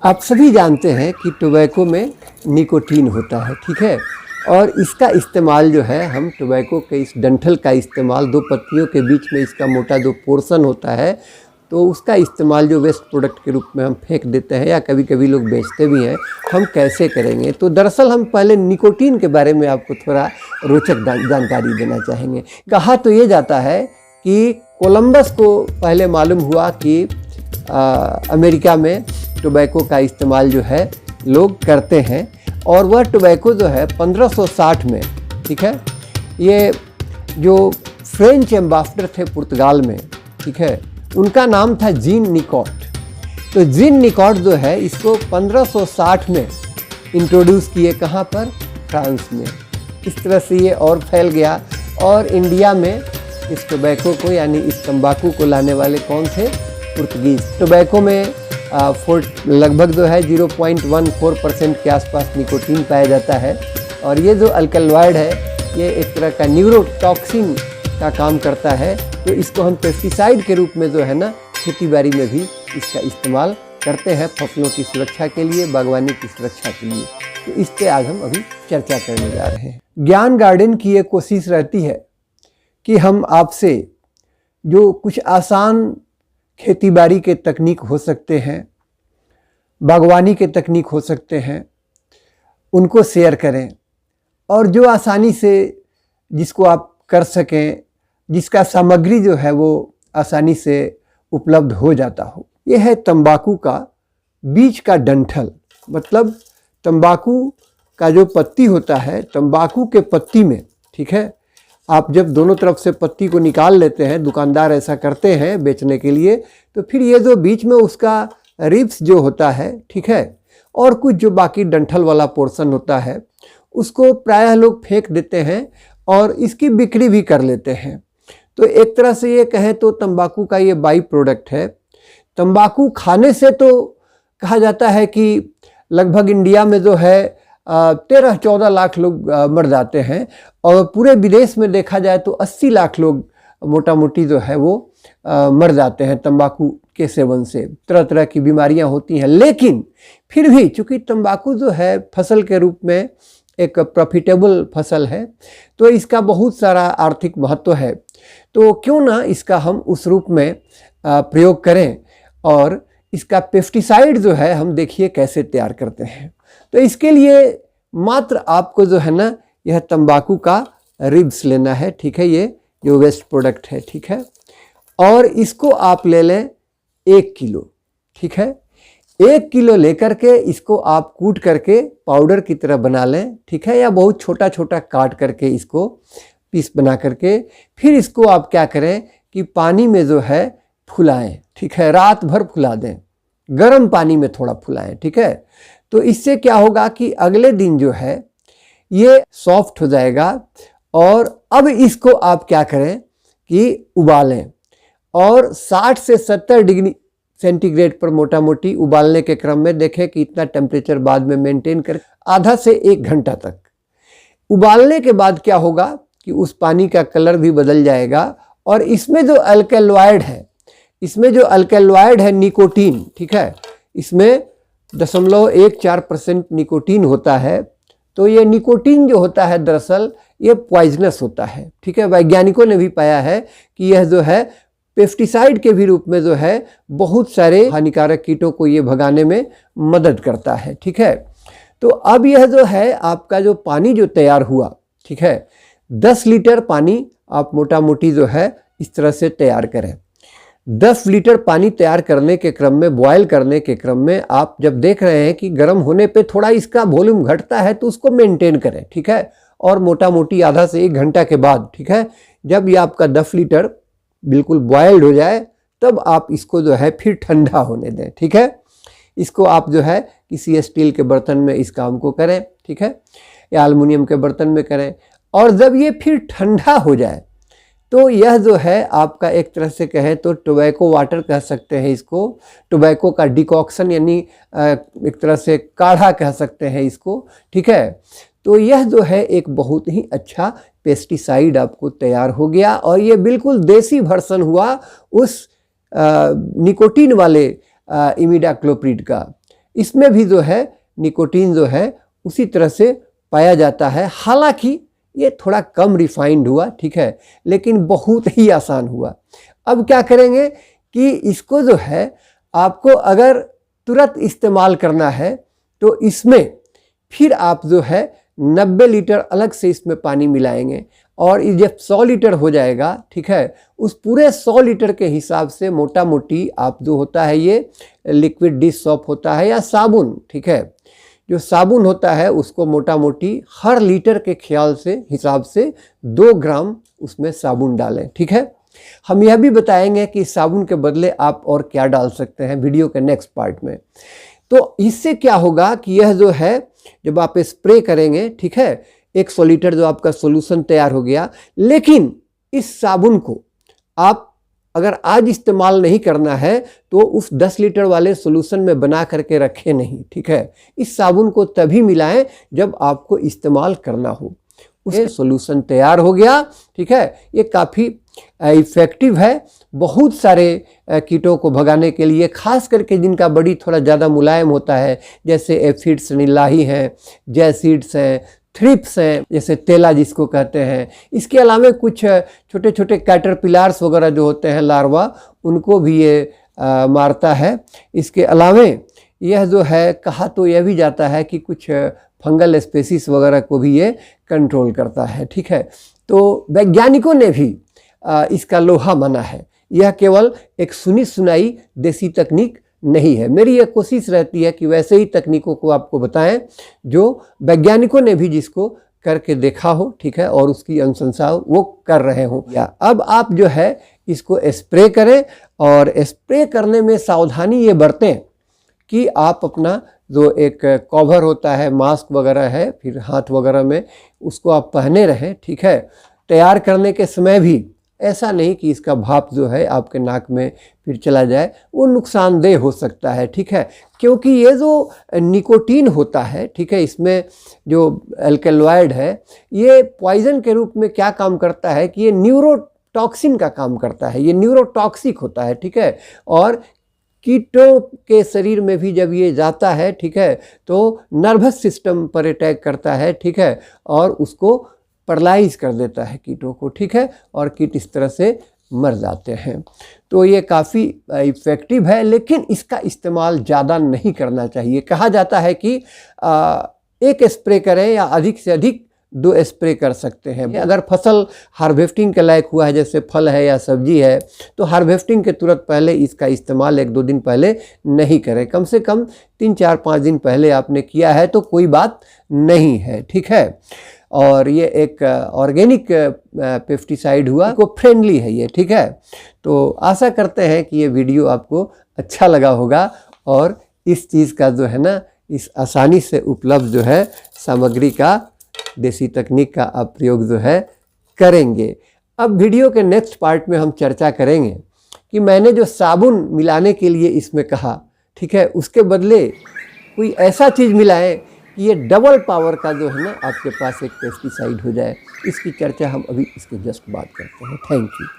आप सभी जानते हैं कि टोबैको में निकोटीन होता है, ठीक है। और इसका इस्तेमाल जो है हम टोबैको के इस डंठल का इस्तेमाल, दो पत्तियों के बीच में इसका मोटा जो पोर्शन होता है तो उसका इस्तेमाल जो वेस्ट प्रोडक्ट के रूप में हम फेंक देते हैं या कभी कभी लोग बेचते भी हैं, हम कैसे करेंगे। तो दरअसल हम पहले निकोटीन के बारे में आपको थोड़ा रोचक जानकारी देना चाहेंगे। कहा तो ये जाता है कि कोलंबस को पहले मालूम हुआ कि अमेरिका में टोबैको का इस्तेमाल जो है लोग करते हैं, और वह टोबैको जो है 1560 में, ठीक है, ये जो फ्रेंच एम्बेसडर थे पुर्तगाल में, ठीक है, उनका नाम था जीन निकॉट। तो जीन निकॉट जो है इसको 1560 में इंट्रोड्यूस किए, कहाँ पर, फ्रांस में। इस तरह से ये और फैल गया, और इंडिया में इस टोबैको को यानी इस तंबाकू को लाने वाले कौन थे, पुर्तगीज। टोबैको में लगभग जो है 0.14% के आसपास निकोटीन पाया जाता है, और ये जो अल्कलॉइड है ये एक तरह का न्यूरोटॉक्सिन का काम करता है। तो इसको हम पेस्टिसाइड के रूप में जो है ना खेती बाड़ी में भी इसका इस्तेमाल करते हैं, फसलों की सुरक्षा के लिए, बागवानी की सुरक्षा के लिए। तो इस पे आज हम अभी चर्चा करने जा रहे हैं। ज्ञान गार्डन की ये कोशिश रहती है कि हम आपसे जो कुछ आसान खेती बाड़ी के तकनीक हो सकते हैं, बागवानी के तकनीक हो सकते हैं, उनको शेयर करें, और जो आसानी से जिसको आप कर सकें, जिसका सामग्री जो है वो आसानी से उपलब्ध हो जाता हो। यह है तंबाकू का बीज का डंठल। मतलब तंबाकू का जो पत्ती होता है, तंबाकू के पत्ती में, ठीक है, आप जब दोनों तरफ से पत्ती को निकाल लेते हैं, दुकानदार ऐसा करते हैं बेचने के लिए, तो फिर ये जो बीच में उसका रिब्स जो होता है, ठीक है, और कुछ जो बाकी डंठल वाला पोर्शन होता है, उसको प्रायः लोग फेंक देते हैं और इसकी बिक्री भी कर लेते हैं। तो एक तरह से ये कहें तो तंबाकू का ये बाई प्रोडक्ट है। तंबाकू खाने से तो कहा जाता है कि लगभग इंडिया में जो है 13-14 लाख लोग मर जाते हैं, और पूरे विदेश में देखा जाए तो 80 लाख लोग मोटा मोटी जो है वो मर जाते हैं तंबाकू के सेवन से। तरह तरह की बीमारियां होती हैं, लेकिन फिर भी चूँकि तंबाकू जो है फसल के रूप में एक प्रॉफिटेबल फसल है, तो इसका बहुत सारा आर्थिक महत्व है। तो क्यों ना इसका हम उस रूप में प्रयोग करें, और इसका पेस्टिसाइड जो है हम देखिए कैसे तैयार करते हैं। तो इसके लिए मात्र आपको जो है ना यह तंबाकू का रिब्स लेना है, ठीक है, ये जो वेस्ट प्रोडक्ट है, ठीक है, और इसको आप ले लें 1 किलो, ठीक है। 1 किलो लेकर के इसको आप कूट करके पाउडर की तरह बना लें, ठीक है, या बहुत छोटा छोटा काट करके इसको पीस बना करके फिर इसको आप क्या करें कि पानी में जो है फुलाएं, ठीक है, रात भर फुला दें, गर्म पानी में थोड़ा फुलाएं, ठीक है। तो इससे क्या होगा कि अगले दिन जो है ये सॉफ्ट हो जाएगा, और अब इसको आप क्या करें कि उबालें, और 60 से 70 डिग्री सेंटीग्रेड पर मोटा मोटी उबालने के क्रम में देखें कि इतना टेम्परेचर बाद में मेंटेन कर आधा से 1 घंटा तक उबालने के बाद क्या होगा कि उस पानी का कलर भी बदल जाएगा, और इसमें जो अल्कलॉइड है, इसमें जो अल्कलॉइड है निकोटीन, ठीक है, इसमें 0.14% निकोटीन होता है। तो ये निकोटीन जो होता है दरअसल ये पॉइजनस होता है, ठीक है। वैज्ञानिकों ने भी पाया है कि यह जो है पेस्टिसाइड के भी रूप में जो है बहुत सारे हानिकारक कीटों को ये भगाने में मदद करता है, ठीक है। तो अब यह जो है आपका जो पानी जो तैयार हुआ, ठीक है, 10 लीटर पानी आप मोटा मोटी जो है इस तरह से तैयार करें। 10 लीटर पानी तैयार करने के क्रम में, बॉयल करने के क्रम में, आप जब देख रहे हैं कि गर्म होने पे थोड़ा इसका वॉल्यूम घटता है तो उसको मेंटेन करें, ठीक है, और मोटा मोटी आधा से 1 घंटा के बाद, ठीक है, जब ये आपका 10 लीटर बिल्कुल बॉयल्ड हो जाए तब आप इसको जो है फिर ठंडा होने दें, ठीक है। इसको आप जो है किसी स्टील के बर्तन में इस काम को करें, ठीक है, या एल्युमिनियम के बर्तन में करें, और जब ये फिर ठंडा हो जाए तो यह जो है आपका एक तरह से कहें तो टोबैको वाटर कह सकते हैं इसको, टोबैको का डिकॉक्शन यानी एक तरह से काढ़ा कह सकते हैं इसको, ठीक है। तो यह जो है एक बहुत ही अच्छा पेस्टिसाइड आपको तैयार हो गया, और ये बिल्कुल देसी वर्जन हुआ उस निकोटीन वाले इमिडाक्लोप्रिड का। इसमें भी जो है निकोटीन जो है उसी तरह से पाया जाता है। हालांकि ये थोड़ा कम रिफाइंड हुआ, ठीक है, लेकिन बहुत ही आसान हुआ। अब क्या करेंगे कि इसको जो है आपको अगर तुरंत इस्तेमाल करना है तो इसमें फिर आप जो है 90 लीटर अलग से इसमें पानी मिलाएंगे और ये जब 100 लीटर हो जाएगा, ठीक है, उस पूरे 100 लीटर के हिसाब से मोटा मोटी आप जो होता है ये लिक्विड डिश सोप होता है या साबुन, ठीक है, जो साबुन होता है उसको मोटा मोटी हर लीटर के ख्याल से हिसाब से 2 ग्राम उसमें साबुन डालें, ठीक है। हम यह भी बताएंगे कि साबुन के बदले आप और क्या डाल सकते हैं वीडियो के नेक्स्ट पार्ट में। तो इससे क्या होगा कि यह जो है जब आप स्प्रे करेंगे, ठीक है, 100 लीटर जो आपका सॉल्यूशन तैयार हो गया, लेकिन इस साबुन को आप अगर आज इस्तेमाल नहीं करना है तो उस 10 लीटर वाले सॉल्यूशन में बना करके रखें नहीं, ठीक है। इस साबुन को तभी मिलाएं जब आपको इस्तेमाल करना हो। उसे सॉल्यूशन तैयार हो गया, ठीक है। ये काफ़ी इफ़ेक्टिव है बहुत सारे कीटों को भगाने के लिए, खास करके जिनका बड़ी थोड़ा ज़्यादा मुलायम होता है, जैसे एफिड्स नीलाही हैं, जैसिड्स हैं, थ्रिप्स हैं, जैसे तेला जिसको कहते हैं। इसके अलावा कुछ छोटे छोटे कैटरपिलर्स वगैरह जो होते हैं लार्वा, उनको भी ये मारता है। इसके अलावा यह जो है कहा तो यह भी जाता है कि कुछ फंगल स्पेसीज वगैरह को भी ये कंट्रोल करता है, ठीक है। तो वैज्ञानिकों ने भी इसका लोहा माना है। यह केवल एक सुनी सुनाई देसी तकनीक नहीं है। मेरी यह कोशिश रहती है कि वैसे ही तकनीकों को आपको बताएं जो वैज्ञानिकों ने भी जिसको करके देखा हो, ठीक है, और उसकी अनुशंसा वो कर रहे हों। या अब आप जो है इसको स्प्रे करें और स्प्रे करने में सावधानी ये बरतें कि आप अपना जो एक कवर होता है, मास्क वगैरह है, फिर हाथ वगैरह में उसको आप पहने रहें, ठीक है। तैयार करने के समय भी ऐसा नहीं कि इसका भाप जो है आपके नाक में फिर चला जाए, वो नुकसानदेह हो सकता है, ठीक है, क्योंकि ये जो निकोटीन होता है, ठीक है, इसमें जो एल्कलॉइड है ये पॉइजन के रूप में क्या काम करता है कि ये न्यूरोटॉक्सिन का काम करता है, ये न्यूरोटॉक्सिक होता है, ठीक है। और कीटों के शरीर में भी जब ये जाता है, ठीक है, तो नर्वस सिस्टम पर अटैक करता है, ठीक है, और उसको पैरालाइज कर देता है कीटों को, ठीक है, और कीट इस तरह से मर जाते हैं। तो ये काफ़ी इफ़ेक्टिव है, लेकिन इसका इस्तेमाल ज़्यादा नहीं करना चाहिए। कहा जाता है कि एक स्प्रे करें या अधिक से अधिक 2 स्प्रे कर सकते हैं। अगर फसल हार्वेस्टिंग के लायक हुआ है, जैसे फल है या सब्जी है, तो हार्वेस्टिंग के तुरंत पहले इसका इस्तेमाल 1-2 दिन पहले नहीं करें। कम से कम 3-4-5 दिन पहले आपने किया है तो कोई बात नहीं है, ठीक है। और ये एक ऑर्गेनिक पेस्टिसाइड हुआ, को फ्रेंडली है ये, ठीक है। तो आशा करते हैं कि ये वीडियो आपको अच्छा लगा होगा और इस चीज़ का जो है ना, इस आसानी से उपलब्ध जो है सामग्री का, देसी तकनीक का आप प्रयोग जो है करेंगे। अब वीडियो के नेक्स्ट पार्ट में हम चर्चा करेंगे कि मैंने जो साबुन मिलाने के लिए इसमें कहा, ठीक है, उसके बदले कोई ऐसा चीज़ मिलाएं कि ये डबल पावर का जो है ना आपके पास एक पेस्टिसाइड हो जाए। इसकी चर्चा हम अभी इसके जस्ट बात करते हैं। Thank you.